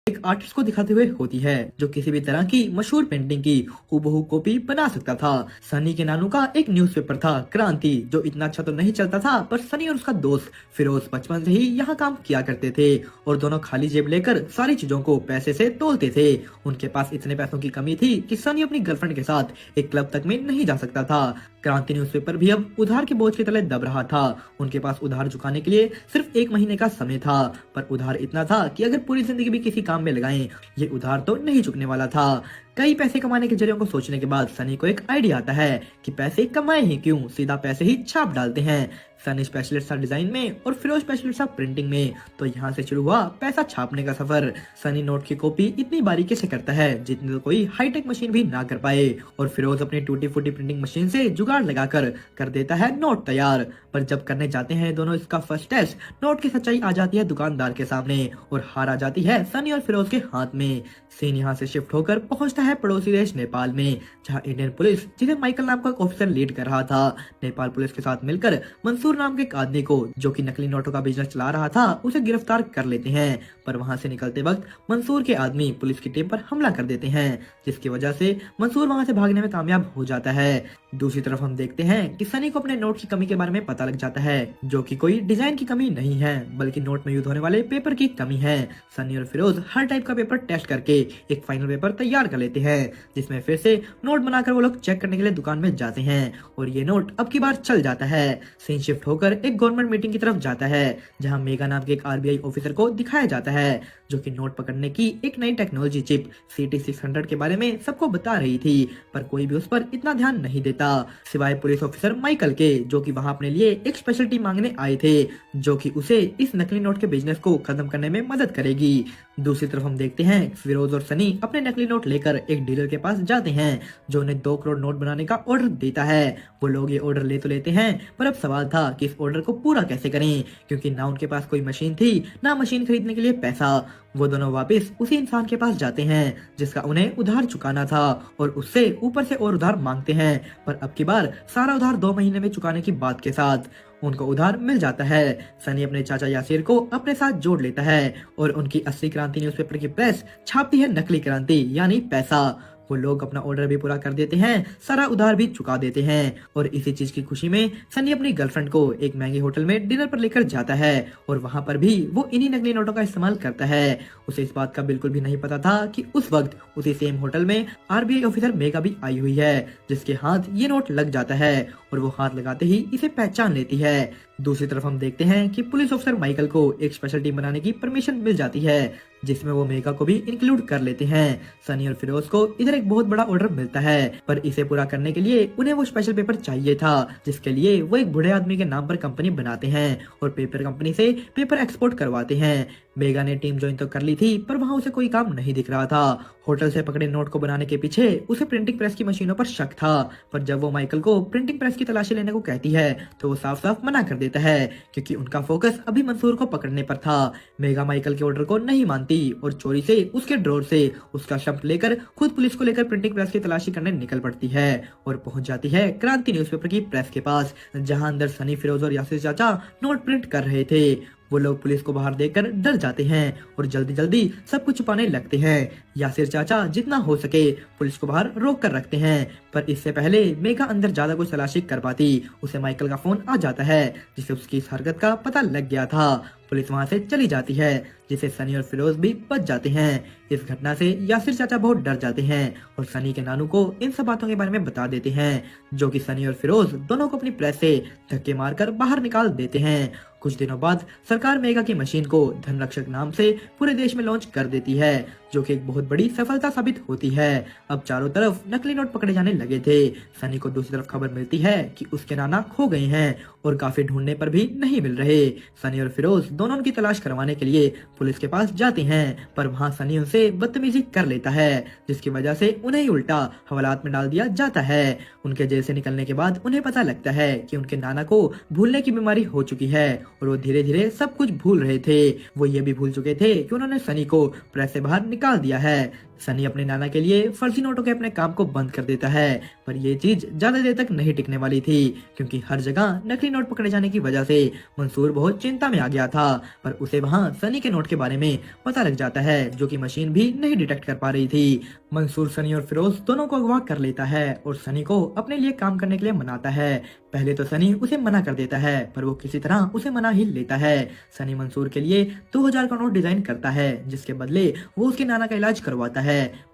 एक आर्टिस्ट को दिखाते हुए होती है जो किसी भी तरह की मशहूर पेंटिंग की हूबहू कॉपी बना सकता था। सनी के नानू का एक न्यूज़पेपर था क्रांति, जो इतना अच्छा तो नहीं चलता था, पर सनी और उसका दोस्त फिरोज बचपन से ही यहाँ काम किया करते थे और दोनों खाली जेब लेकर सारी चीजों को पैसे से तोलते थे। उनके पास इतने पैसों की कमी थी कि सनी अपनी गर्लफ्रेंड के साथ एक क्लब तक में नहीं जा सकता था। क्रांति न्यूज़पेपर भी अब उधार के बोझ के तले दब रहा था। उनके पास उधार चुकाने के लिए सिर्फ 1 महीने का समय था, पर उधार इतना था कि अगर पूरी जिंदगी भी किसी काम में लगाएं, ये उधार तो नहीं चुकने वाला था। कई पैसे कमाने के जरियों को सोचने के बाद सनी को एक आइडिया आता है कि पैसे कमाए ही क्यों, सीधा पैसे ही छाप डालते हैं। सनी स्पेशलिस्ट था डिजाइन में और फिरोज स्पेशलिस्ट था प्रिंटिंग में, तो यहाँ से शुरू हुआ पैसा छापने का सफर। सनी नोट की कॉपी इतनी बारीकी से करता है जितनी तो कोई हाईटेक मशीन भी ना कर पाए, और फिरोज अपनी टूटी फूटी प्रिंटिंग मशीन से जुगाड़ लगाकर कर देता है नोट तैयार। पर जब करने जाते हैं दोनों इसका फर्स्ट टेस्ट, नोट की सच्चाई आ जाती है दुकानदार के सामने और हार आ जाती है सनी और फिरोज के हाथ में। सीन यहाँ से शिफ्ट होकर पहुंचता है पड़ोसी देश नेपाल में, जहां इंडियन पुलिस, जिसे माइकल नाम का एक ऑफिसर लीड कर रहा था, नेपाल पुलिस के साथ मिलकर मंसूर नाम के एक आदमी को, जो कि नकली नोटों का बिजनेस चला रहा था, उसे गिरफ्तार कर लेते हैं। पर वहां से निकलते वक्त मंसूर के आदमी पुलिस की टीम पर हमला कर देते हैं, जिसकी वजह से मंसूर वहां से भागने में कामयाब हो जाता है। दूसरी तरफ हम देखते हैं कि सनी को अपने नोट की कमी के बारे में पता लग जाता है, जो कि कोई डिजाइन की कमी नहीं है, बल्कि नोट में यूज होने वाले पेपर की कमी है। सनी और फिरोज हर टाइप का पेपर टेस्ट करके एक फाइनल पेपर तैयार कर लेते हैं, जिसमें फिर से नोट बनाकर वो लोग चेक करने के लिए दुकान में जाते हैं, और ये नोट अब की बार चल जाता है। सीन शिफ्ट होकर एक गवर्नमेंट मीटिंग की तरफ जाता है, जहां मेगा नाम के एक आरबीआई ऑफिसर को दिखाया जाता है, जो कि नोट पकड़ने की एक नई टेक्नोलॉजी चिप CT600 के बारे में सबको बता रही थी, पर कोई भी उस पर इतना ध्यान नहीं देता, सिवाय पुलिस ऑफिसर माइकल के, जो कि वहां अपने लिए एक स्पेशल टीम मांगने आए थे, जो कि उसे इस नकली नोट के बिजनेस को खत्म करने में मदद करेगी। दूसरी तरफ हम देखते हैं फिरोज और सनी अपने नकली नोट लेकर एक डीलर के पास जाते हैं, जो उन्हें 2 करोड़ नोट बनाने का ऑर्डर देता है। वो लोग ये ऑर्डर ले तो लेते हैं, पर अब सवाल था कि इस ऑर्डर को पूरा कैसे करें, क्योंकि ना उनके पास कोई मशीन थी, ना मशीन खरीदने के लिए पैसा। वो दोनों वापस उसी इंसान के पास जाते हैं जिसका उन्हें उधार चुकाना था, और उससे ऊपर से और उधार मांगते हैं, पर अब की बार सारा उधार 2 महीने में चुकाने की बात के साथ उनको उधार मिल जाता है। सनी अपने चाचा यासिर को अपने साथ जोड़ लेता है और उनकी असली क्रांति न्यूज़पेपर की प्रेस छापती है नकली क्रांति यानी पैसा। वो लोग अपना ऑर्डर भी पूरा कर देते हैं, सारा उधार भी चुका देते हैं, और इसी चीज की खुशी में सनी अपनी गर्लफ्रेंड को एक महंगे होटल में डिनर पर लेकर जाता है, और वहां पर भी वो इन्हीं नकली नोटों का इस्तेमाल करता है। उसे इस बात का बिल्कुल भी नहीं पता था कि उस वक्त उसी सेम होटल में आरबीआई ऑफिसर मेगा भी आई हुई है, जिसके हाथ ये नोट लग जाता है, और वो हाथ लगाते ही इसे पहचान लेती है। दूसरी तरफ हम देखते हैं कि पुलिस ऑफिसर माइकल को एक स्पेशल टीम बनाने की परमिशन मिल जाती है, जिसमें वो मेगा को भी इंक्लूड कर लेते हैं। सनी और फिरोज को इधर एक बहुत बड़ा ऑर्डर मिलता है, पर इसे पूरा करने के लिए उन्हें वो स्पेशल पेपर चाहिए था, जिसके लिए वो एक बूढ़े आदमी के नाम पर कंपनी बनाते हैं और पेपर कंपनी से पेपर एक्सपोर्ट करवाते हैं। मेगा ने टीम ज्वाइन तो कर ली थी, पर वहाँ उसे कोई काम नहीं दिख रहा था। होटल से पकड़े नोट को बनाने के पीछे उसे प्रिंटिंग प्रेस की मशीनों पर शक था, पर जब वो माइकल को प्रिंटिंग प्रेस की तलाशी लेने को कहती है, तो वो साफ साफ मना कर देता है, क्योंकि उनका फोकस अभी मंसूर को पकड़ने पर था। मेगा माइकल के ऑर्डर को नहीं मानती और चोरी से उसके ड्रॉर से उसका शंप लेकर खुद पुलिस को लेकर प्रिंटिंग प्रेस की तलाशी करने निकल पड़ती है, और पहुंच जाती है क्रांति न्यूज़पेपर की प्रेस के पास, जहां अंदर सनी, फिरोज और यासिर चाचा नोट प्रिंट कर रहे थे। वो लोग पुलिस को बाहर देखकर डर जाते हैं और जल्दी जल्दी सब कुछ छुपाने लगते हैं। यासिर चाचा जितना हो सके पुलिस को बाहर रोक कर रखते हैं, पर इससे पहले मेघा अंदर ज्यादा कुछ तलाशी कर पाती, उसे माइकल का फोन आ जाता है, जिससे उसकी इस हरकत का पता लग गया था। पुलिस वहां से चली जाती है, जिससे सनी और फिरोज भी बच जाते हैं। इस घटना से यासिर चाचा बहुत डर जाते हैं और सनी के नानू को इन सब बातों के बारे में बता देते हैं, जो कि सनी और फिरोज दोनों को अपनी प्रेस से धक्के मारकर बाहर निकाल देते हैं। कुछ दिनों बाद सरकार मेगा की मशीन को धनरक्षक नाम से पूरे देश में लॉन्च कर देती है, जो कि एक बहुत बड़ी सफलता साबित होती है। अब चारों तरफ नकली नोट पकड़े जाने लगे थे। सनी को दूसरी तरफ खबर मिलती है कि उसके नाना खो गए हैं और काफी ढूंढने पर भी नहीं मिल रहे। सनी और फिरोज दोनों उनकी तलाश करवाने के लिए पुलिस के पास जाते हैं, पर वहां सनी उनसे बदतमीजी कर लेता है, जिसकी वजह से उन्हें ही उल्टा हवालात में डाल दिया जाता है। उनके जेल से निकलने के बाद उन्हें पता लगता है कि उनके नाना को भूलने की बीमारी हो चुकी है और वो धीरे धीरे सब कुछ भूल रहे थे। वो ये भी भूल चुके थे कि उन्होंने सनी को प्रेस से बाहर निकाल दिया है। सनी अपने नाना के लिए फर्जी नोटों के अपने काम को बंद कर देता है, पर ये चीज ज्यादा देर तक नहीं टिकने वाली थी, क्योंकि हर जगह नकली नोट पकड़े जाने की वजह से मंसूर बहुत चिंता में आ गया था। पर उसे वहाँ सनी के नोट के बारे में पता लग जाता है, जो कि मशीन भी नहीं डिटेक्ट कर पा रही थी। मंसूर सनी और फिरोज दोनों को अगवा कर लेता है और सनी को अपने लिए काम करने के लिए मनाता है। पहले तो सनी उसे मना कर देता है, पर वो किसी तरह उसे मना ही लेता है। सनी मंसूर के लिए 2000 का नोट डिजाइन करता है, जिसके बदले वो उसके नाना का इलाज करवाता है।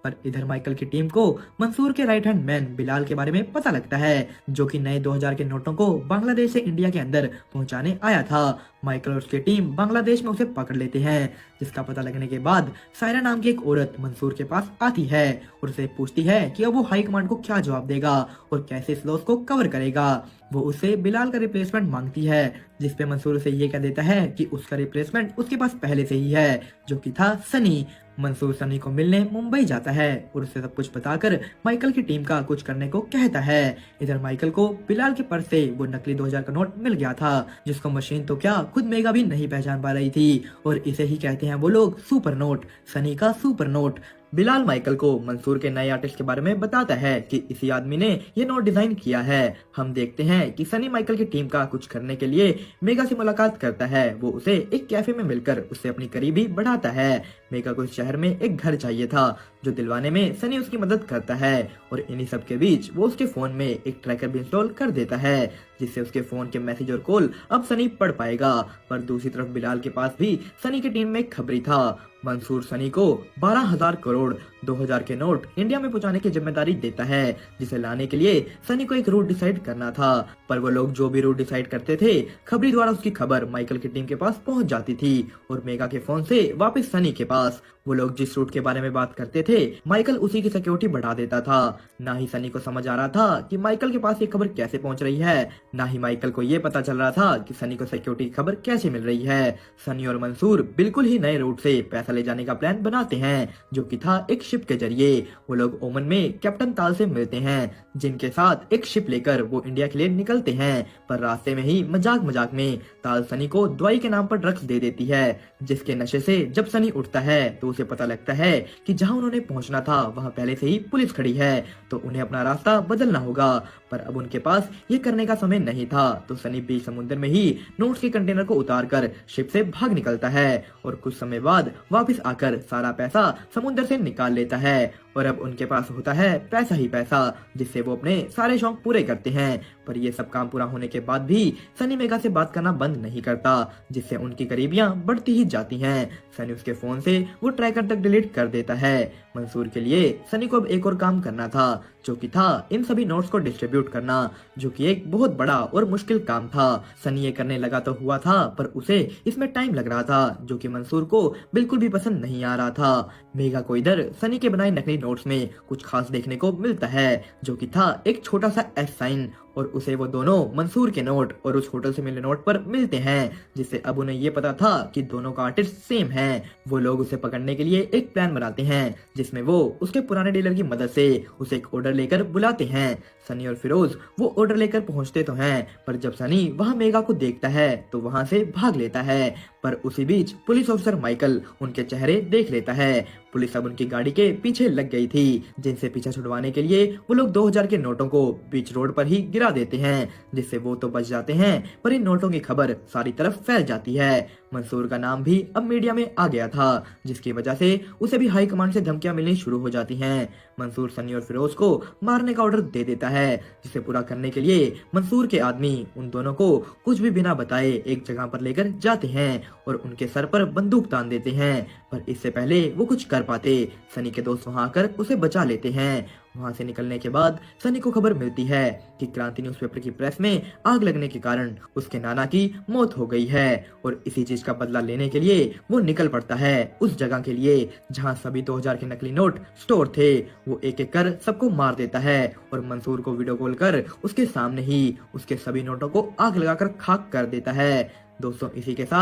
पर इधर माइकल की टीम को मंसूर के राइट हैंड मैन बिलाल के बारे में पता लगता है, जो कि नए 2000 के नोटों को बांग्लादेश से इंडिया के अंदर पहुंचाने आया था। माइकल और उसकी टीम बांग्लादेश में उसे पकड़ लेते हैं, जिसका पता लगने के बाद सायरा नाम की एक औरत मंसूर के पास आती है और उसे पूछती है कि अब वो हाई कमांड को क्या जवाब देगा और कैसे इस लॉस को कवर करेगा। वो उससे बिलाल का रिप्लेसमेंट मांगती है, जिसपे मंसूर उसे ये कह देता है कि उसका रिप्लेसमेंट उसके पास पहले से ही है, जो कि था सनी। मंसूर सनी को मिलने मुंबई जाता है और उसे सब कुछ बताकर माइकल की टीम का कुछ करने को कहता है। इधर माइकल को बिलाल के पर्स से वो नकली 2000 का नोट मिल गया था, जिसको मशीन तो क्या खुद मेगा भी नहीं पहचान पा रही थी, और इसे ही कहते हैं वो लोग सुपर नोट, सनी का सुपर नोट। बिलाल माइकल को मंसूर के नए आर्टिस्ट के बारे में बताता है कि इसी आदमी ने ये नोट डिजाइन किया है। हम देखते हैं कि सनी माइकल की टीम का कुछ करने के लिए मेगा से मुलाकात करता है। वो उसे एक कैफे में मिलकर उससे अपनी करीबी बढ़ाता है। मेगा को इस शहर में एक घर चाहिए था, जो दिलवाने में सनी उसकी मदद करता है, और इन्हीं सब के बीच वो उसके फोन में एक ट्रैकर भी इंस्टॉल कर देता है, जिससे उसके फोन के मैसेज और कॉल अब सनी पढ़ पाएगा। पर दूसरी तरफ बिलाल के पास भी सनी की टीम में एक खबरी था। मंसूर सनी को 12,000 करोड़ 2000 के नोट इंडिया में पहुंचाने की जिम्मेदारी देता है, जिसे लाने के लिए सनी को एक रूट डिसाइड करना था। पर वो लोग जो भी रूट डिसाइड करते थे, खबरी द्वारा उसकी खबर माइकल की टीम के पास पहुंच जाती थी और मेगा के फोन से वापस सनी के पास। वो लोग जिस रूट के बारे में बात करते थे, माइकल उसी की सिक्योरिटी बढ़ा देता था। ना ही सनी को समझ आ रहा था कि माइकल के पास ये खबर कैसे पहुंच रही है, ना ही माइकल को ये पता चल रहा था कि सनी को सिक्योरिटी की खबर कैसे मिल रही है। सनी और मंसूर बिल्कुल ही नए रूट से पैसा ले जाने का प्लान बनाते हैं, जो कि था एक शिप के जरिए। वो लोग ओमन में कैप्टन ताल से मिलते हैं, जिनके साथ एक शिप लेकर वो इंडिया के लिए निकलते हैं। पर रास्ते में ही मजाक मजाक में ताल सनी को दवाई के नाम पर ड्रग्स दे देती है, जिसके नशे से जब सनी उठता है तो उसे पता लगता है कि जहां उन्होंने पहुंचना था वहां पहले से ही पुलिस खड़ी है, तो उन्हें अपना रास्ता बदलना होगा। पर अब उनके पास ये करने का समय नहीं था, तो सनी बीच समुद्र में ही नोट्स के कंटेनर को उतारकर शिप से भाग निकलता है और कुछ समय बाद वापस आकर सारा पैसा समुद्र से निकाल लेता है। और अब उनके पास होता है पैसा ही पैसा, जिससे वो अपने सारे शौक पूरे करते हैं। पर ये सब काम पूरा होने के बाद भी सनी मेगा से बात करना बंद नहीं करता, जिससे उनकी करीबियां बढ़ती ही जाती हैं। सनी उसके फोन से वो ट्रैकर तक डिलीट कर देता है। मंसूर के लिए सनी को अब एक और काम करना था, जो कि था इन सभी नोट्स को डिस्ट्रीब्यूट करना, जो कि एक बहुत बड़ा और मुश्किल काम था। सनी ये करने लगा तो हुआ था, पर उसे इसमें टाइम लग रहा था, जो कि मंसूर को बिल्कुल भी पसंद नहीं आ रहा था। मेगा को इधर सनी के बनाए नकली नोट्स में कुछ खास देखने को मिलता है, जो कि था एक छोटा सा एस साइन, और उसे वो दोनों मंसूर के नोट और उस होटल से मिले नोट पर मिलते हैं, जिससे अब उन्हें ये पता था कि दोनों का आर्टिस्ट सेम है। वो लोग उसे पकड़ने के लिए एक प्लान बनाते हैं, जिसमें वो उसके पुराने डीलर की मदद से उसे एक ऑर्डर लेकर बुलाते हैं। सनी और फिरोज वो ऑर्डर लेकर पहुंचते तो हैं, पर जब सनी वहां मेगा को देखता है तो वहां से भाग लेता है। पर उसी बीच पुलिस ऑफिसर माइकल उनके चेहरे देख लेता है। पुलिस अब उनकी गाड़ी के पीछे लग गई थी, जिनसे पीछा छुड़वाने के लिए वो लोग 2000 के नोटों को बीच रोड पर ही गिरा देते हैं, जिससे वो तो बच जाते हैं, पर इन नोटों की खबर सारी तरफ फैल जाती है। मंसूर का नाम भी अब मीडिया में आ गया था, जिसकी वजह से उसे भी हाई कमांड से धमकियां मिलनी शुरू हो जाती हैं। मंसूर सनी और फिरोज को मारने का ऑर्डर दे देता है, जिसे पूरा करने के लिए मंसूर के आदमी उन दोनों को कुछ भी बिना बताए एक जगह पर लेकर जाते हैं और उनके सर पर बंदूक तान देते हैं। पर इससे पहले वो कुछ कर पाते, सनी के दोस्त वहां आकर उसे बचा लेते हैं। वहां से निकलने के बाद सनी को खबर मिलती है कि क्रांति न्यूज़पेपर की प्रेस में आग लगने के कारण उसके नाना की मौत हो गई है, और इसी चीज का बदला लेने के लिए वो निकल पड़ता है उस जगह के लिए जहां सभी 2000 के नकली नोट स्टोर थे। वो एक एक कर सबको मार देता है और मंसूर को वीडियो कॉल कर उसके सामने ही उसके सभी नोटों को आग लगाकर खाक कर देता है। दोस्तों, इसी के साथ